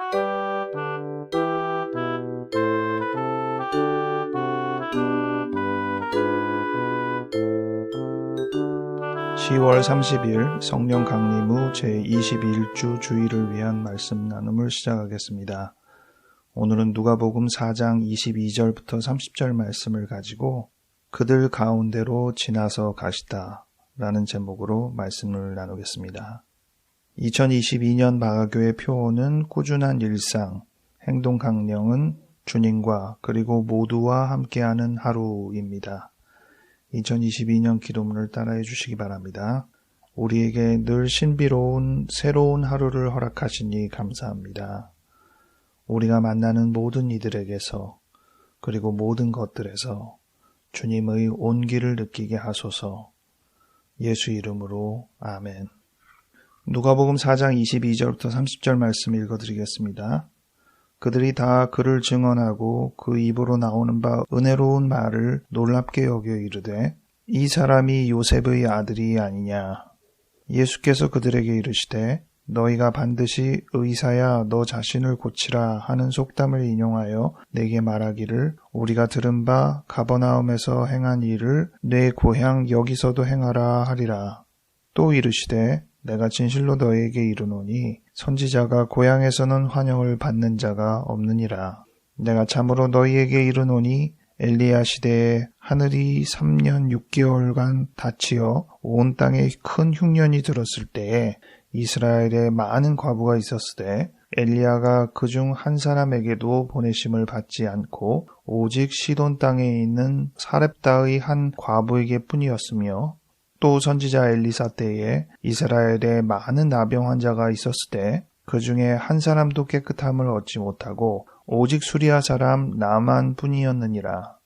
(10월 30일) 성령 강림 후 제21주 주일을 위한 말씀 나눔을 시작하겠습니다. 오늘은 누가복음 4장 22절부터 30절 말씀을 가지고 그들 가운데로 지나서 가시다 라는 제목으로 말씀을 나누겠습니다. 2022년 마가교회 표어는 꾸준한 일상, 행동 강령은 주님과 그리고 모두와 함께하는 하루입니다. 2022년 기도문을 따라해 주시기 바랍니다. 우리에게 늘 신비로운 새로운 하루를 허락하시니 감사합니다. 우리가 만나는 모든 이들에게서 그리고 모든 것들에서 주님의 온기를 느끼게 하소서. 예수 이름으로 아멘. 누가복음 4장 22절부터 30절 말씀 읽어드리겠습니다. 그들이 다 그를 증언하고 그 입으로 나오는 바 은혜로운 말을 놀랍게 여겨 이르되 이 사람이 요셉의 아들이 아니냐. 예수께서 그들에게 이르시되 너희가 반드시 의사야 너 자신을 고치라 하는 속담을 인용하여 내게 말하기를 우리가 들은 바 가버나움에서 행한 일을 내 고향 여기서도 행하라 하리라. 또 이르시되 내가 진실로 너희에게 이르노니 선지자가 고향에서는 환영을 받는 자가 없느니라. 내가 참으로 너희에게 이르노니 엘리야 시대에 하늘이 3년 6개월간 닫히어 온 땅에 큰 흉년이 들었을 때에 이스라엘에 많은 과부가 있었으되 엘리야가 그중 한 사람에게도 보내심을 받지 않고 오직 시돈 땅에 있는 사렙다의 한 과부에게 뿐이었으며 또 선지자 엘리사 때에 이스라엘에 많은 나병 환자가 있었을 때 그 중에 한 사람도 깨끗함을 얻지 못하고 오직 수리아 사람 나만 뿐이었느니라.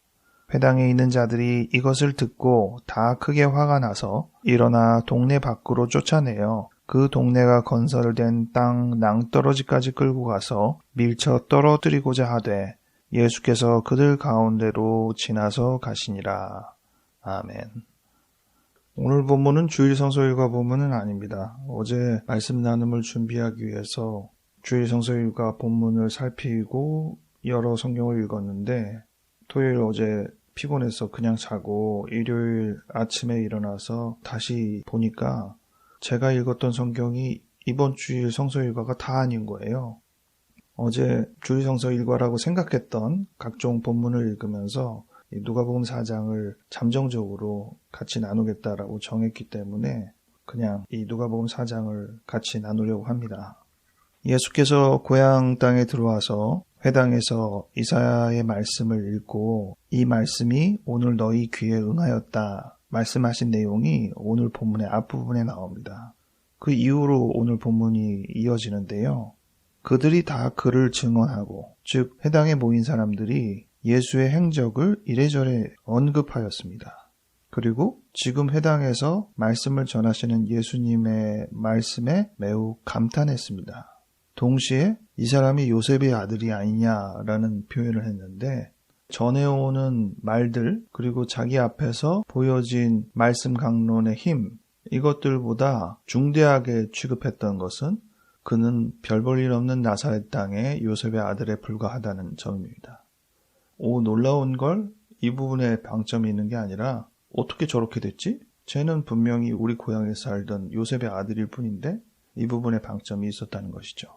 회당에 있는 자들이 이것을 듣고 다 크게 화가 나서 일어나 동네 밖으로 쫓아내어 그 동네가 건설된 땅 낭떠러지까지 끌고 가서 밀쳐 떨어뜨리고자 하되 예수께서 그들 가운데로 지나서 가시니라. 아멘. 오늘 본문은 주일 성서 일과 본문은 아닙니다. 어제 말씀 나눔을 준비하기 위해서 주일 성서 일과 본문을 살피고 여러 성경을 읽었는데 토요일 어제 피곤해서 그냥 자고 일요일 아침에 일어나서 다시 보니까 제가 읽었던 성경이 이번 주일 성서 일과가 다 아닌 거예요. 어제 주일 성서 일과라고 생각했던 각종 본문을 읽으면서 누가복음 4장을 잠정적으로 같이 나누겠다라고 정했기 때문에 그냥 이 누가복음 4장을 같이 나누려고 합니다. 예수께서 고향 땅에 들어와서 회당에서 이사야의 말씀을 읽고 이 말씀이 오늘 너희 귀에 응하였다 말씀하신 내용이 오늘 본문의 앞부분에 나옵니다. 그 이후로 오늘 본문이 이어지는데요. 그들이 다 그를 증언하고 즉 회당에 모인 사람들이 예수의 행적을 이래저래 언급하였습니다. 그리고 지금 회당에서 말씀을 전하시는 예수님의 말씀에 매우 감탄했습니다. 동시에 이 사람이 요셉의 아들이 아니냐라는 표현을 했는데 전해오는 말들 그리고 자기 앞에서 보여진 말씀 강론의 힘 이것들보다 중대하게 취급했던 것은 그는 별 볼 일 없는 나사렛 땅의 요셉의 아들에 불과하다는 점입니다. 놀라운 걸 이 부분에 방점이 있는 게 아니라 어떻게 저렇게 됐지? 쟤는 분명히 우리 고향에 살던 요셉의 아들일 뿐인데 이 부분에 방점이 있었다는 것이죠.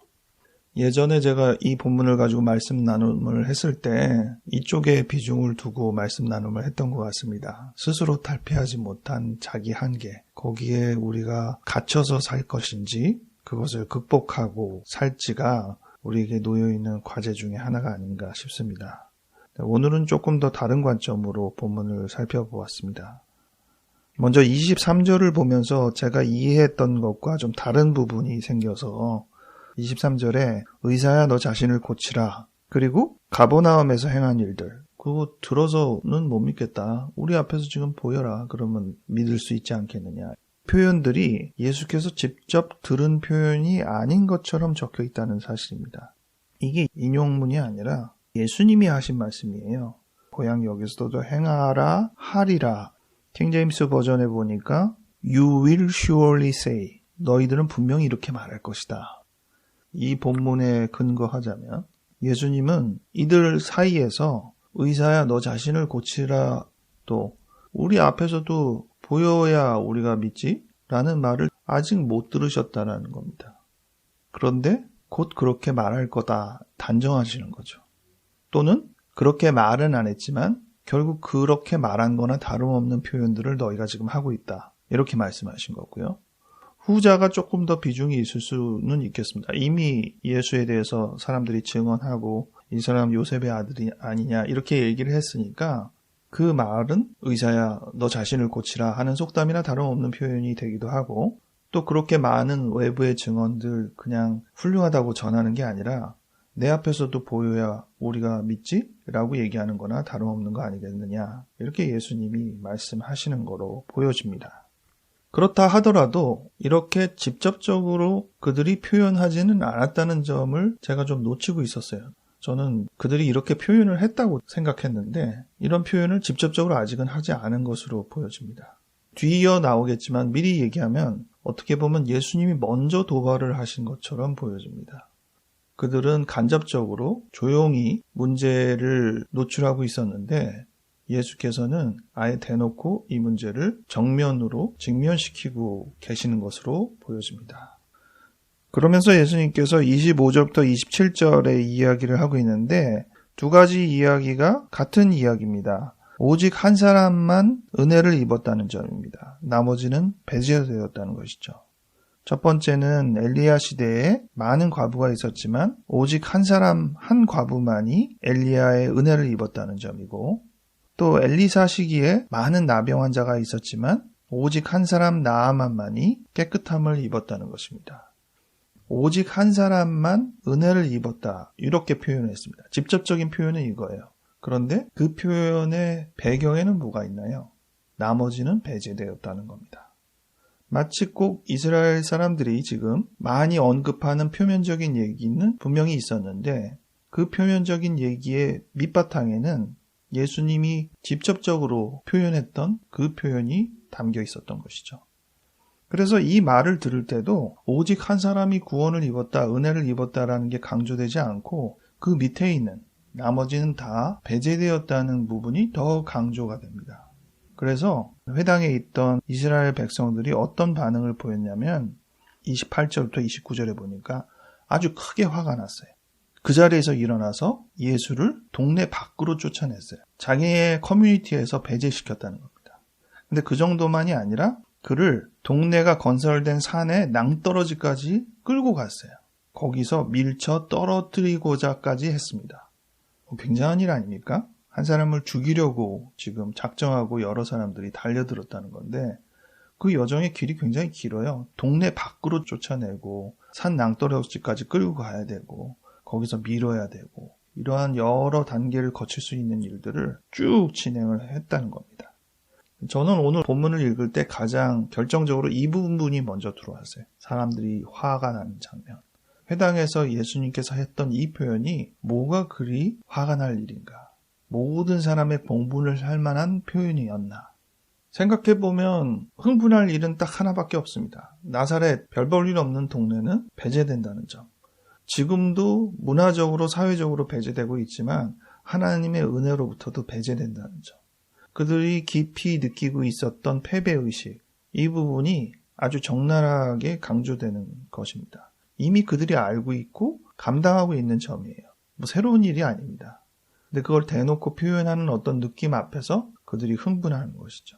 예전에 제가 이 본문을 가지고 말씀 나눔을 했을 때 이쪽에 비중을 두고 말씀 나눔을 했던 것 같습니다. 스스로 탈피하지 못한 자기 한계, 거기에 우리가 갇혀서 살 것인지 그것을 극복하고 살지가 우리에게 놓여있는 과제 중에 하나가 아닌가 싶습니다. 오늘은 조금 더 다른 관점으로 본문을 살펴보았습니다. 먼저 23절을 보면서 제가 이해했던 것과 좀 다른 부분이 생겨서 23절에 의사야 너 자신을 고치라. 그리고 가버나움에서 행한 일들. 그거 들어서는 못 믿겠다. 우리 앞에서 지금 보여라. 그러면 믿을 수 있지 않겠느냐. 표현들이 예수께서 직접 들은 표현이 아닌 것처럼 적혀 있다는 사실입니다. 이게 인용문이 아니라 예수님이 하신 말씀이에요. 고향 여기서도 행하라 하리라. 킹제임스 버전에 보니까 You will surely say. 너희들은 분명히 이렇게 말할 것이다. 이 본문에 근거하자면 예수님은 이들 사이에서 의사야 너 자신을 고치라, 또 우리 앞에서도 보여야 우리가 믿지? 라는 말을 아직 못 들으셨다는 겁니다. 그런데 곧 그렇게 말할 거다 단정하시는 거죠. 또는 그렇게 말은 안 했지만 결국 그렇게 말한 거나 다름없는 표현들을 너희가 지금 하고 있다, 이렇게 말씀하신 거고요. 후자가 조금 더 비중이 있을 수는 있겠습니다. 이미 예수에 대해서 사람들이 증언하고 이 사람 요셉의 아들이 아니냐 이렇게 얘기를 했으니까 그 말은 의사야 너 자신을 고치라 하는 속담이나 다름없는 표현이 되기도 하고, 또 그렇게 많은 외부의 증언들 그냥 훌륭하다고 전하는 게 아니라 내 앞에서도 보여야 우리가 믿지? 라고 얘기하는 거나 다름없는 거 아니겠느냐, 이렇게 예수님이 말씀하시는 거로 보여집니다. 그렇다 하더라도 이렇게 직접적으로 그들이 표현하지는 않았다는 점을 제가 좀 놓치고 있었어요. 저는 그들이 이렇게 표현을 했다고 생각했는데 이런 표현을 직접적으로 아직은 하지 않은 것으로 보여집니다. 뒤이어 나오겠지만 미리 얘기하면 어떻게 보면 예수님이 먼저 도발을 하신 것처럼 보여집니다. 그들은 간접적으로 조용히 문제를 노출하고 있었는데 예수께서는 아예 대놓고 이 문제를 정면으로 직면시키고 계시는 것으로 보여집니다. 그러면서 예수님께서 25절부터 27절의 이야기를 하고 있는데 두 가지 이야기가 같은 이야기입니다. 오직 한 사람만 은혜를 입었다는 점입니다. 나머지는 배제되었다는 것이죠. 첫 번째는 엘리야 시대에 많은 과부가 있었지만 오직 한 사람 한 과부만이 엘리야의 은혜를 입었다는 점이고, 또 엘리사 시기에 많은 나병 환자가 있었지만 오직 한 사람 나아만만이 깨끗함을 입었다는 것입니다. 오직 한 사람만 은혜를 입었다, 이렇게 표현했습니다. 직접적인 표현은 이거예요. 그런데 그 표현의 배경에는 뭐가 있나요? 나머지는 배제되었다는 겁니다. 마치 꼭 이스라엘 사람들이 지금 많이 언급하는 표면적인 얘기는 분명히 있었는데 그 표면적인 얘기의 밑바탕에는 예수님이 직접적으로 표현했던 그 표현이 담겨 있었던 것이죠. 그래서 이 말을 들을 때도 오직 한 사람이 구원을 입었다, 은혜를 입었다라는 게 강조되지 않고 그 밑에 있는 나머지는 다 배제되었다는 부분이 더 강조가 됩니다. 그래서 회당에 있던 이스라엘 백성들이 어떤 반응을 보였냐면 28절부터 29절에 보니까 아주 크게 화가 났어요. 그 자리에서 일어나서 예수를 동네 밖으로 쫓아냈어요. 자기의 커뮤니티에서 배제시켰다는 겁니다. 근데 그 정도만이 아니라 그를 동네가 건설된 산의 낭떠러지까지 끌고 갔어요. 거기서 밀쳐 떨어뜨리고자까지 했습니다. 굉장한 일 아닙니까? 한 사람을 죽이려고 지금 작정하고 여러 사람들이 달려들었다는 건데 그 여정의 길이 굉장히 길어요. 동네 밖으로 쫓아내고 산 낭떠러지까지 끌고 가야 되고 거기서 밀어야 되고 이러한 여러 단계를 거칠 수 있는 일들을 쭉 진행을 했다는 겁니다. 저는 오늘 본문을 읽을 때 가장 결정적으로 이 부분이 먼저 들어왔어요. 사람들이 화가 나는 장면. 회당에서 예수님께서 했던 이 표현이 뭐가 그리 화가 날 일인가? 모든 사람의 공분을 할 만한 표현이었나? 생각해보면 흥분할 일은 딱 하나밖에 없습니다. 나사렛, 별 볼 일 없는 동네는 배제된다는 점. 지금도 문화적으로 사회적으로 배제되고 있지만 하나님의 은혜로부터도 배제된다는 점. 그들이 깊이 느끼고 있었던 패배의식, 이 부분이 아주 적나라하게 강조되는 것입니다. 이미 그들이 알고 있고 감당하고 있는 점이에요. 뭐 새로운 일이 아닙니다. 근데 그걸 대놓고 표현하는 어떤 느낌 앞에서 그들이 흥분하는 것이죠.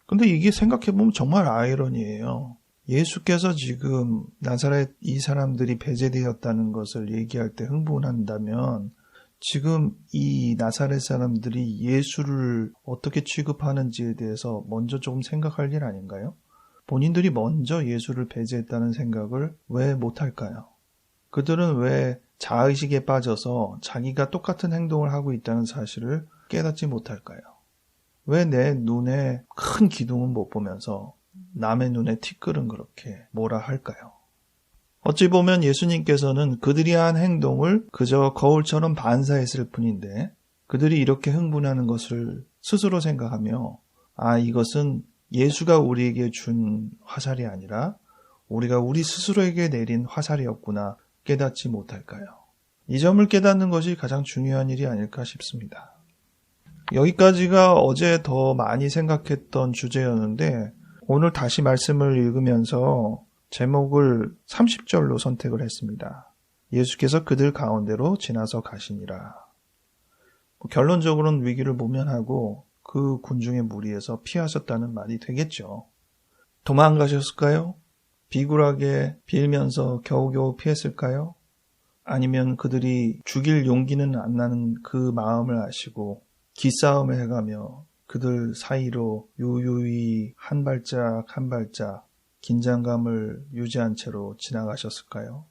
근데 이게 생각해보면 정말 아이러니예요. 예수께서 지금 나사렛 이 사람들이 배제되었다는 것을 얘기할 때 흥분한다면 지금 이 나사렛 사람들이 예수를 어떻게 취급하는지에 대해서 먼저 조금 생각할 일 아닌가요? 본인들이 먼저 예수를 배제했다는 생각을 왜 못할까요? 그들은 왜 자의식에 빠져서 자기가 똑같은 행동을 하고 있다는 사실을 깨닫지 못할까요? 왜 내 눈에 큰 기둥은 못 보면서 남의 눈에 티끌은 그렇게 뭐라 할까요? 어찌 보면 예수님께서는 그들이 한 행동을 그저 거울처럼 반사했을 뿐인데 그들이 이렇게 흥분하는 것을 스스로 생각하며 이것은 예수가 우리에게 준 화살이 아니라 우리가 우리 스스로에게 내린 화살이었구나 깨닫지 못할까요? 이 점을 깨닫는 것이 가장 중요한 일이 아닐까 싶습니다. 여기까지가 어제 더 많이 생각했던 주제였는데 오늘 다시 말씀을 읽으면서 제목을 30절로 선택을 했습니다. 예수께서 그들 가운데로 지나서 가시니라. 결론적으로는 위기를 모면하고 그 군중의 무리에서 피하셨다는 말이 되겠죠. 도망가셨을까요? 비굴하게 빌면서 겨우겨우 피했을까요? 아니면 그들이 죽일 용기는 안 나는 그 마음을 아시고 기싸움을 해가며 그들 사이로 유유히 한 발짝 한 발짝 긴장감을 유지한 채로 지나가셨을까요?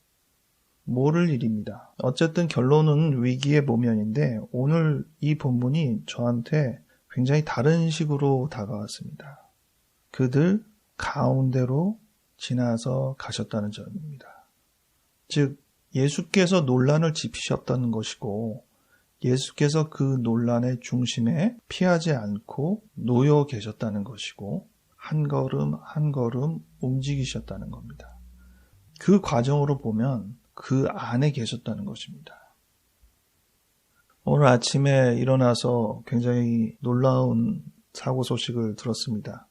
모를 일입니다. 어쨌든 결론은 위기의 모면인데 오늘 이 본문이 저한테 굉장히 다른 식으로 다가왔습니다. 그들 가운데로 지나서 가셨다는 점입니다. 즉 예수께서 논란을 짚으셨다는 것이고 예수께서 그 논란의 중심에 피하지 않고 놓여 계셨다는 것이고 한 걸음 한 걸음 움직이셨다는 겁니다. 그 과정으로 보면 그 안에 계셨다는 것입니다. 오늘 아침에 일어나서 굉장히 놀라운 사고 소식을 들었습니다.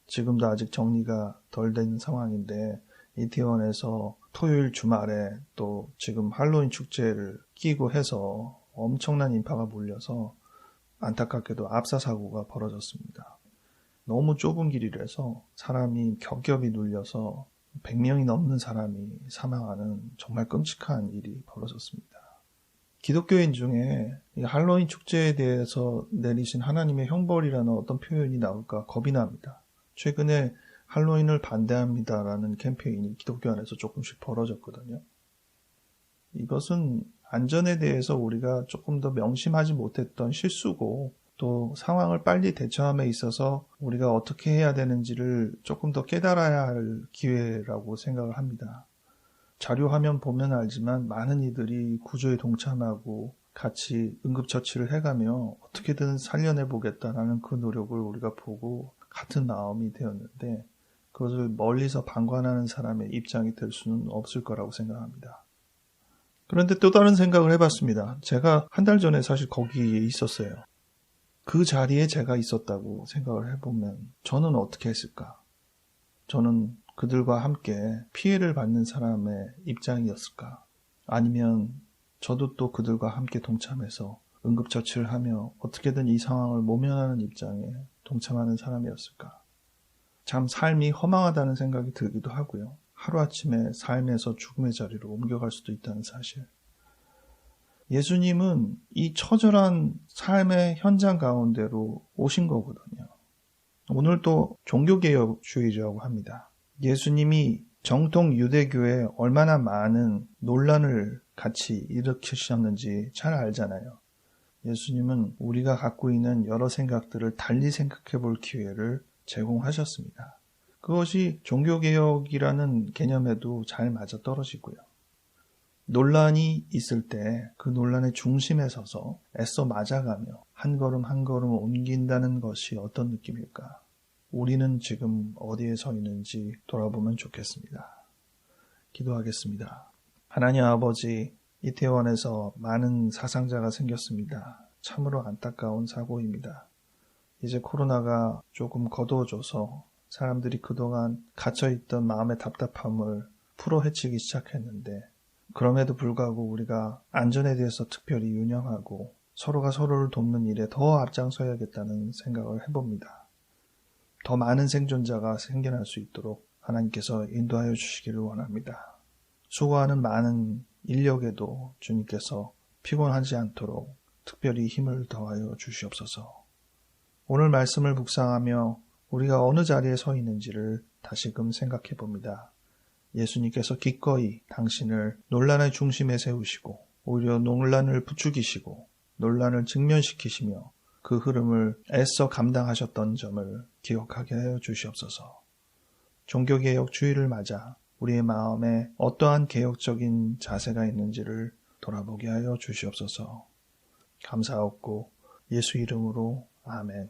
지금도 아직 정리가 덜 된 상황인데 이태원에서 토요일 주말에 또 지금 할로윈 축제를 끼고 해서 엄청난 인파가 몰려서 안타깝게도 압사 사고가 벌어졌습니다. 너무 좁은 길이라서 사람이 겹겹이 눌려서 100명이 넘는 사람이 사망하는 정말 끔찍한 일이 벌어졌습니다. 기독교인 중에 이 할로윈 축제에 대해서 내리신 하나님의 형벌이라는 어떤 표현이 나올까 겁이 납니다. 최근에 할로윈을 반대합니다라는 캠페인이 기독교 안에서 조금씩 벌어졌거든요. 이것은 안전에 대해서 우리가 조금 더 명심하지 못했던 실수고 또 상황을 빨리 대처함에 있어서 우리가 어떻게 해야 되는지를 조금 더 깨달아야 할 기회라고 생각을 합니다. 자료화면 보면 알지만 많은 이들이 구조에 동참하고 같이 응급처치를 해가며 어떻게든 살려내보겠다라는 그 노력을 우리가 보고 같은 마음이 되었는데 그것을 멀리서 방관하는 사람의 입장이 될 수는 없을 거라고 생각합니다. 그런데 또 다른 생각을 해봤습니다. 제가 한 달 전에 사실 거기에 있었어요. 그 자리에 제가 있었다고 생각을 해보면 저는 어떻게 했을까? 저는 그들과 함께 피해를 받는 사람의 입장이었을까? 아니면 저도 또 그들과 함께 동참해서 응급처치를 하며 어떻게든 이 상황을 모면하는 입장에 동참하는 사람이었을까? 참 삶이 허망하다는 생각이 들기도 하고요. 하루아침에 삶에서 죽음의 자리로 옮겨갈 수도 있다는 사실. 예수님은 이 처절한 삶의 현장 가운데로 오신 거거든요. 오늘도 종교개혁주의자라고 합니다. 예수님이 정통 유대교에 얼마나 많은 논란을 같이 일으키셨는지 잘 알잖아요. 예수님은 우리가 갖고 있는 여러 생각들을 달리 생각해 볼 기회를 제공하셨습니다. 그것이 종교개혁이라는 개념에도 잘 맞아떨어지고요. 논란이 있을 때 그 논란의 중심에 서서 애써 맞아가며 한 걸음 한 걸음 옮긴다는 것이 어떤 느낌일까? 우리는 지금 어디에 서 있는지 돌아보면 좋겠습니다. 기도하겠습니다. 하나님 아버지, 이태원에서 많은 사상자가 생겼습니다. 참으로 안타까운 사고입니다. 이제 코로나가 조금 거두어져서 사람들이 그동안 갇혀있던 마음의 답답함을 풀어헤치기 시작했는데 그럼에도 불구하고 우리가 안전에 대해서 특별히 유념하고 서로가 서로를 돕는 일에 더 앞장서야겠다는 생각을 해봅니다. 더 많은 생존자가 생겨날 수 있도록 하나님께서 인도하여 주시기를 원합니다. 수고하는 많은 인력에도 주님께서 피곤하지 않도록 특별히 힘을 더하여 주시옵소서. 오늘 말씀을 묵상하며 우리가 어느 자리에 서 있는지를 다시금 생각해 봅니다. 예수님께서 기꺼이 당신을 논란의 중심에 세우시고 오히려 논란을 부추기시고 논란을 직면시키시며 그 흐름을 애써 감당하셨던 점을 기억하게 하여 주시옵소서. 종교개혁 주의를 맞아 우리의 마음에 어떠한 개혁적인 자세가 있는지를 돌아보게 하여 주시옵소서. 감사하옵고 예수 이름으로 아멘.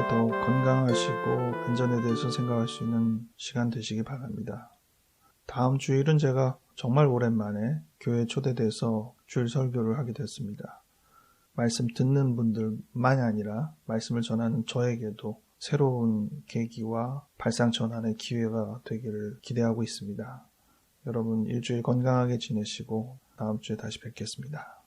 더 건강하시고 안전에 대해서 생각할 수 있는 시간 되시기 바랍니다. 다음 주일은 제가 정말 오랜만에 교회에 초대돼서 주일 설교를 하게 됐습니다. 말씀 듣는 분들만이 아니라 말씀을 전하는 저에게도 새로운 계기와 발상 전환의 기회가 되기를 기대하고 있습니다. 여러분 일주일 건강하게 지내시고 다음 주에 다시 뵙겠습니다.